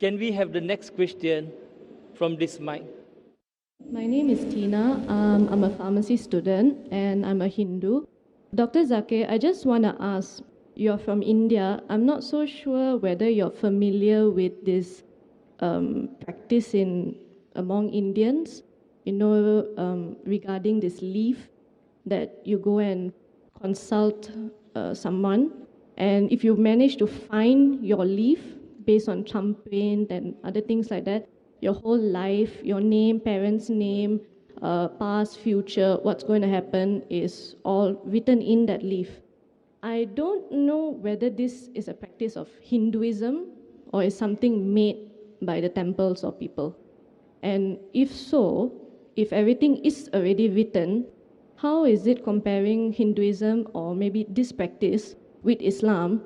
Can we have the next question from this mic? My name is Tina. I'm a pharmacy student and I'm a Hindu. Dr. Zakir, I just want to ask, you're from India. I'm not so sure whether you're familiar with this practice among Indians, regarding this leaf that you go and consult someone. And if you manage to find your leaf based on thumbprint and other things like that, your whole life, your name, parents' name, past, future, what's going to happen is all written in that leaf. I don't know whether this is a practice of Hinduism or is something made by the temples or people. And if so, if everything is already written, how is it comparing Hinduism or maybe this practice with Islam,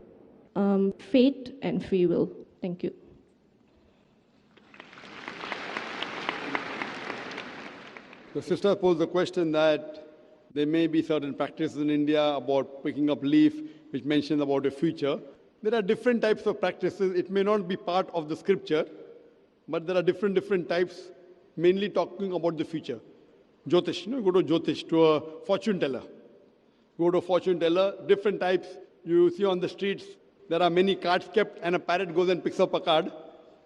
fate and free will? Thank you. The sister posed the question that there may be certain practices in India about picking up leaf, which mentions about the future. There are different types of practices. It may not be part of the scripture, but there are different types, mainly talking about the future. Jyotish, go to Jyotish, to a fortune teller. Go to a fortune teller, different types. You see on the streets, there are many cards kept, and a parrot goes and picks up a card,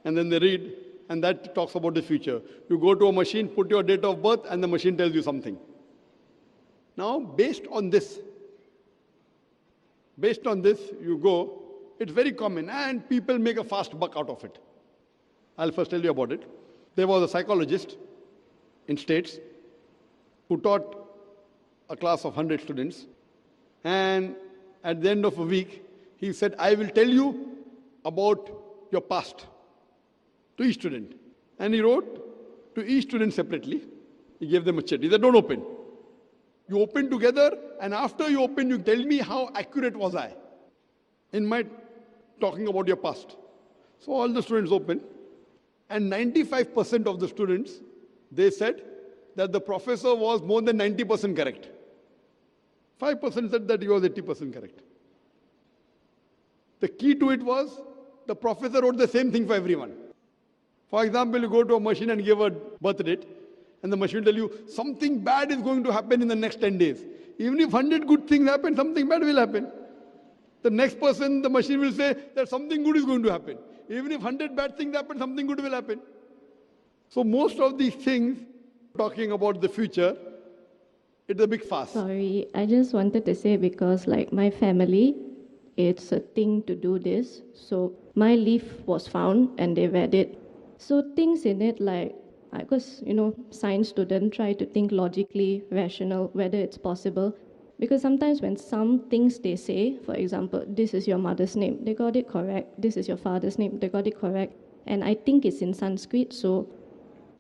and then they read, and that talks about the future. You go to a machine, put your date of birth, and the machine tells you something. Now, based on this, you go, it's very common, and people make a fast buck out of it. I'll first tell you about it. There was a psychologist in States who taught a class of 100 students, and at the end of a week, he said, I will tell you about your past to each student. And he wrote to each student separately. He gave them a chit. He said, don't open. You open together, and after you open, you tell me how accurate was I in my talking about your past. So all the students opened, and 95% of the students, they said that the professor was more than 90% correct. 5% said that he was 80% correct. The key to it was the professor wrote the same thing for everyone. For example, you go to a machine and give a birth date, and the machine will tell you something bad is going to happen in the next 10 days. Even if 100 good things happen, something bad will happen. The next person, the machine will say that something good is going to happen. Even if 100 bad things happen, something good will happen. So most of these things, talking about the future, it's a big fuss. Sorry, I just wanted to say because like my family, it's a thing to do this. So my leaf was found and they read it. So things in it like, because, science students try to think logically, rational, whether it's possible. Because sometimes when some things they say, for example, this is your mother's name, they got it correct. This is your father's name, they got it correct. And I think it's in Sanskrit, so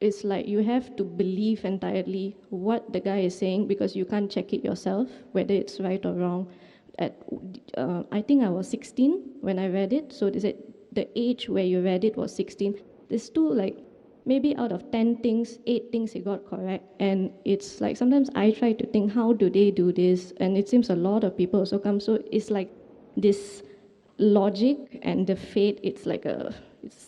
it's like you have to believe entirely what the guy is saying because you can't check it yourself, whether it's right or wrong. I think I was 16 when I read it, so they said the age where you read it was 16. There's still like maybe out of 10 things, 8 things he got correct. And it's like sometimes I try to think, how do they do this? And it seems a lot of people also come. So it's like this logic and the fate, it's like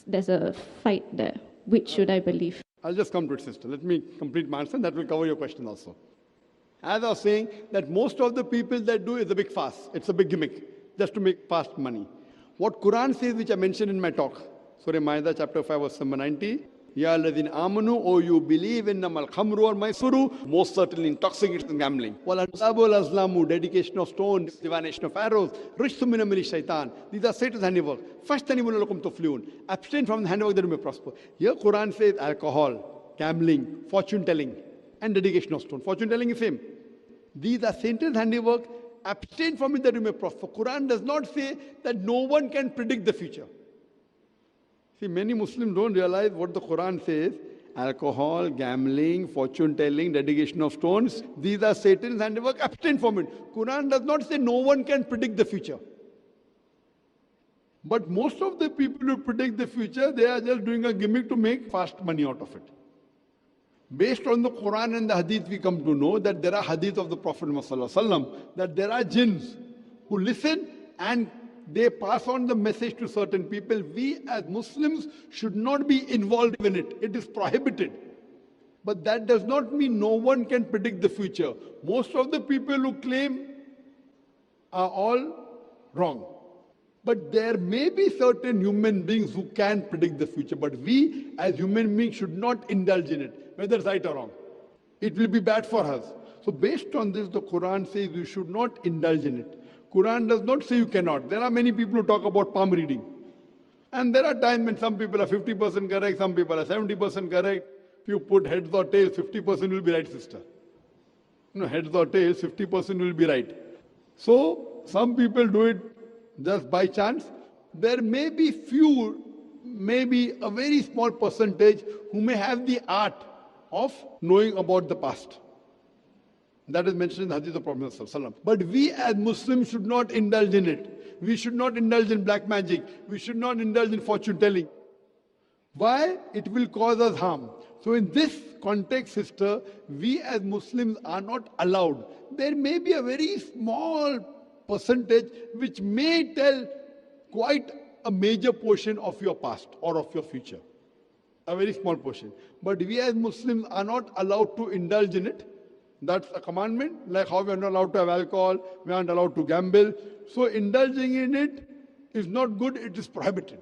there's a fight there. Which should I believe? I'll just come to it, sister. Let me complete my answer, and that will cover your question also. As I was saying, that most of the people that do is a big fuss. It's a big gimmick, just to make fast money. What Quran says, which I mentioned in my talk, Surah Ma'idah, chapter 5, verse number 90, Ya alladhina amanu, O you believe in namal khamru or maisuru, most certainly intoxicating and gambling. Wal ansabu wal azlamu, dedication of stone, divination of arrows, rishtu min amali shaitan. These are Satan's handiwork. Fashtanibu lakum tuflihun. Abstain from the handiwork that you may prosper. Here Quran says alcohol, gambling, fortune telling, and dedication of stone. Fortune telling is same. These are Satan's handiwork. Abstain from it that you may prosper. Quran does not say that no one can predict the future. See, many Muslims don't realize what the Quran says. Alcohol, gambling, fortune telling, dedication of stones. These are Satan's handiwork. Abstain from it. Quran does not say no one can predict the future. But most of the people who predict the future, they are just doing a gimmick to make fast money out of it. Based on the Quran and the Hadith, we come to know that there are Hadith of the Prophet Muhammad ﷺ, that there are jinns who listen and they pass on the message to certain people. We as Muslims should not be involved in it. It is prohibited. But that does not mean no one can predict the future. Most of the people who claim are all wrong. But there may be certain human beings who can predict the future. But we as human beings should not indulge in it, whether it's right or wrong. It will be bad for us. So based on this, the Quran says you should not indulge in it. Quran does not say you cannot. There are many people who talk about palm reading. And there are times when some people are 50% correct, some people are 70% correct. If you put heads or tails, 50% will be right, sister. Heads or tails, 50% will be right. So some people do it just by chance. There may be few, maybe a very small percentage who may have the art of knowing about the past. That is mentioned in the Hadith of Prophet ﷺ. But we as Muslims should not indulge in it. We should not indulge in black magic. We should not indulge in fortune telling. Why? It will cause us harm. So in this context, sister, we as Muslims are not allowed. There may be a very small percentage which may tell quite a major portion of your past or of your future. A very small portion. But we as Muslims are not allowed to indulge in it. That's a commandment, like how we are not allowed to have alcohol, we aren't allowed to gamble. So indulging in it is not good, it is prohibited.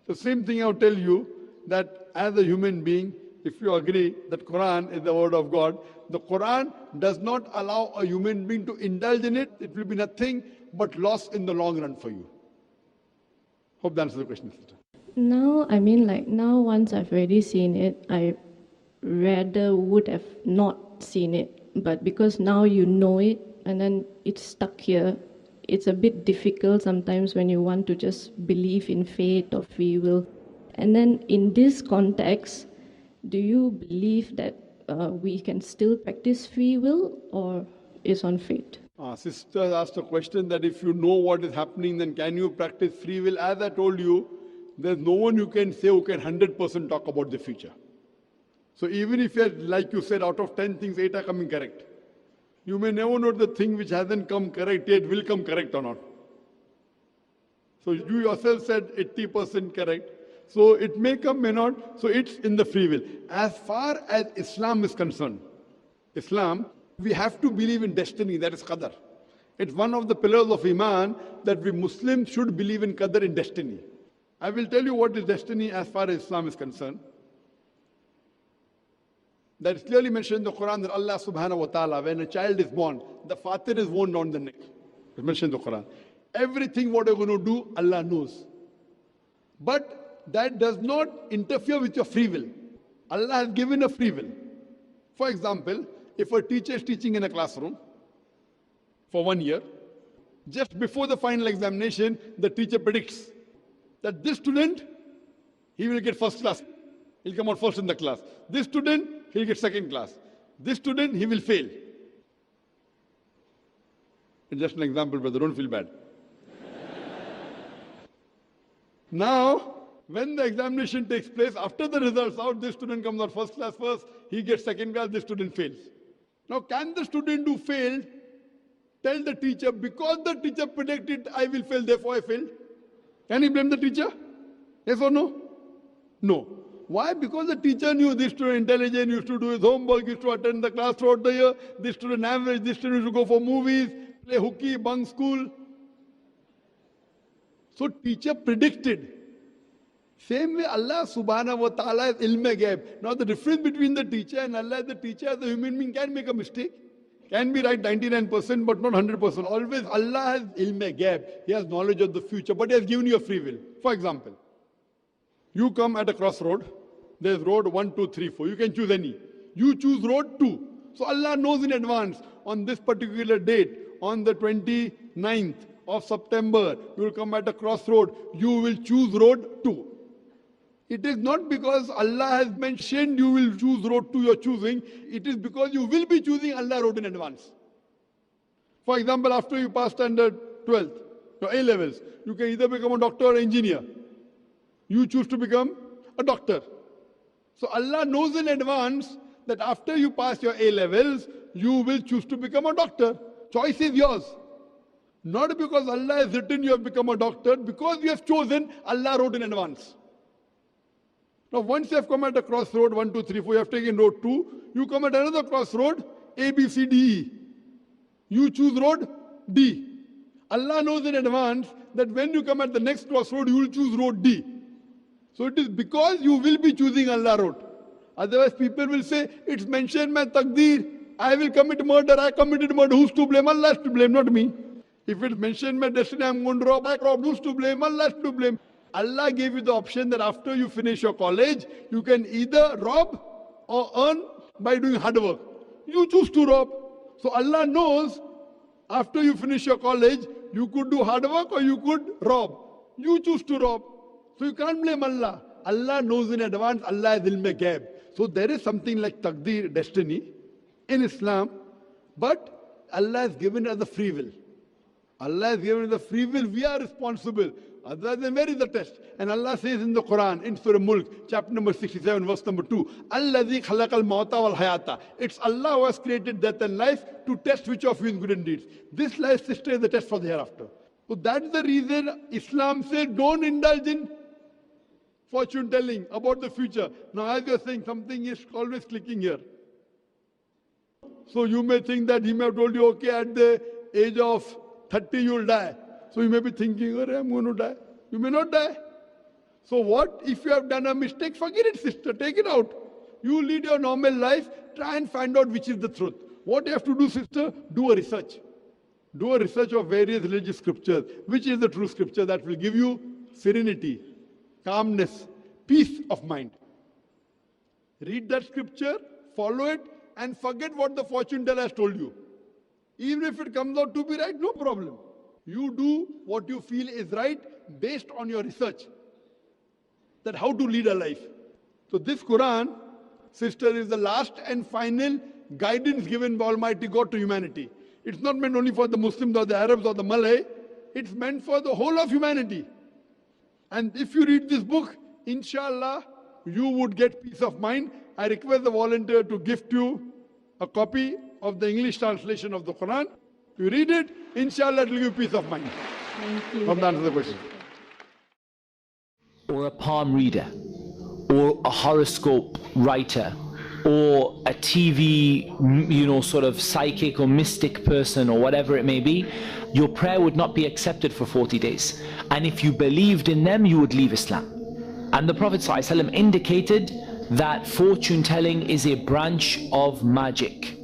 The same thing I'll tell you, that as a human being, if you agree that Quran is the word of God, the Quran does not allow a human being to indulge in it. It will be nothing but loss in the long run for you. Hope that answers the question, sister. Now, now once I've already seen it, I rather would have not seen it. But because now you know it, and then it's stuck here, it's a bit difficult sometimes when you want to just believe in fate or free will. And then in this context, do you believe that we can still practice free will, or is on fate? Sister asked a question that if you know what is happening, then can you practice free will? As I told you, there's no one you can say who can 100% talk about the future. So even if, like you said, out of 10 things, 8 are coming correct. You may never know the thing which hasn't come correct yet will come correct or not. So you yourself said 80% correct. So it may come, may not. So it's in the free will. As far as Islam is concerned, Islam, we have to believe in destiny, that is qadar. It's one of the pillars of Iman that we Muslims should believe in qadar, in destiny. I will tell you what is destiny as far as Islam is concerned. That is clearly mentioned in the Quran that Allah subhanahu wa ta'ala, when a child is born, the fatir is worn on the neck. It's mentioned in the Quran. Everything what you're going to do, Allah knows. But that does not interfere with your free will. Allah has given a free will. For example, if a teacher is teaching in a classroom for 1 year, just before the final examination, the teacher predicts that this student, he will get first class. He'll come out first in the class. This student, he'll get second class. This student, he will fail. It's just an example, brother. Don't feel bad. Now, when the examination takes place, after the results out, this student comes out first class first, he gets second class, this student fails. Now, can the student who failed tell the teacher, because the teacher predicted I will fail, therefore I failed? Can he blame the teacher? Yes or no? No. Why? Because the teacher knew this student intelligent, used to do his homework, used to attend the class throughout the year, this student average, this student used to go for movies, play hooky, bunk school. So teacher predicted. Same way Allah subhanahu wa ta'ala is ilm ghaib. Now the difference between the teacher and Allah is the teacher as a human being can make a mistake. Can be right 99% but not 100%. Always Allah has ilm ghaib. He has knowledge of the future, but He has given you a free will. For example, you come at a crossroad. There's road 1, 2, 3, 4. You can choose any. You choose road 2. So Allah knows in advance, on this particular date, on the 29th of September, you will come at a crossroad. You will choose road 2. It is not because Allah has mentioned you will choose road 2 you're choosing. It is because you will be choosing Allah road in advance. For example, after you pass standard 12th, your A levels, you can either become a doctor or engineer. You choose to become a doctor. So Allah knows in advance that after you pass your A levels, you will choose to become a doctor. Choice is yours. Not because Allah has written you have become a doctor, because you have chosen, Allah wrote in advance. Now once you have come at a crossroad, 1, 2, 3, 4, you have taken road 2, you come at another crossroad, A, B, C, D, E. You choose road D. Allah knows in advance that when you come at the next crossroad, you will choose road D. So it is because you will be choosing Allah road. Otherwise people will say, it's mentioned my taqdeer, I will commit murder, I committed murder, who's to blame? Allah is to blame, not me. If it's mentioned my destiny, I'm going to rob, I robbed, who's to blame? Allah is to blame. Allah gave you the option that after you finish your college, you can either rob or earn by doing hard work. You choose to rob. So Allah knows after you finish your college, you could do hard work or you could rob. You choose to rob. So you can't blame Allah. Allah knows in advance, Allah is ilm ghaib. So there is something like taqdeer, destiny, in Islam, but Allah has given us the free will. Allah has given us the free will, we are responsible. Otherwise, then where is the test? And Allah says in the Quran, in Surah Mulk, chapter number 67, verse number 2, Alladhi khalaqal mawta wal hayata. It's Allah who has created death and life to test which of you is good in deeds. This life, sister, is the test for the hereafter. So that's the reason Islam says don't indulge in fortune telling about the future. Now as you're saying, something is always clicking here. So you may think that he may have told you, okay, at the age of 30 you'll die. So you may be thinking, oh, I'm going to die. You may not die. So what if you have done a mistake? Forget it, sister. Take it out. You lead your normal life. Try and find out which is the truth. What you have to do, sister? Do a research. Do a research of various religious scriptures. Which is the true scripture that will give you serenity, calmness, peace of mind. Read that scripture, follow it, and forget what the fortune teller has told you. Even if it comes out to be right, no problem. You do what you feel is right based on your research. That how to lead a life. So this Quran, sister, is the last and final guidance given by Almighty God to humanity. It's not meant only for the Muslims or the Arabs or the Malay. It's meant for the whole of humanity. And if you read this book, inshallah, you would get peace of mind. I request the volunteer to gift you a copy of the English translation of the Quran. You read it, inshallah, it will give you peace of mind. Thank you. Hope that answers the question. Or a palm reader, or a horoscope writer, or a TV, sort of psychic or mystic person, or whatever it may be, your prayer would not be accepted for 40 days. And if you believed in them, you would leave Islam. And the Prophet ﷺ indicated that fortune telling is a branch of magic.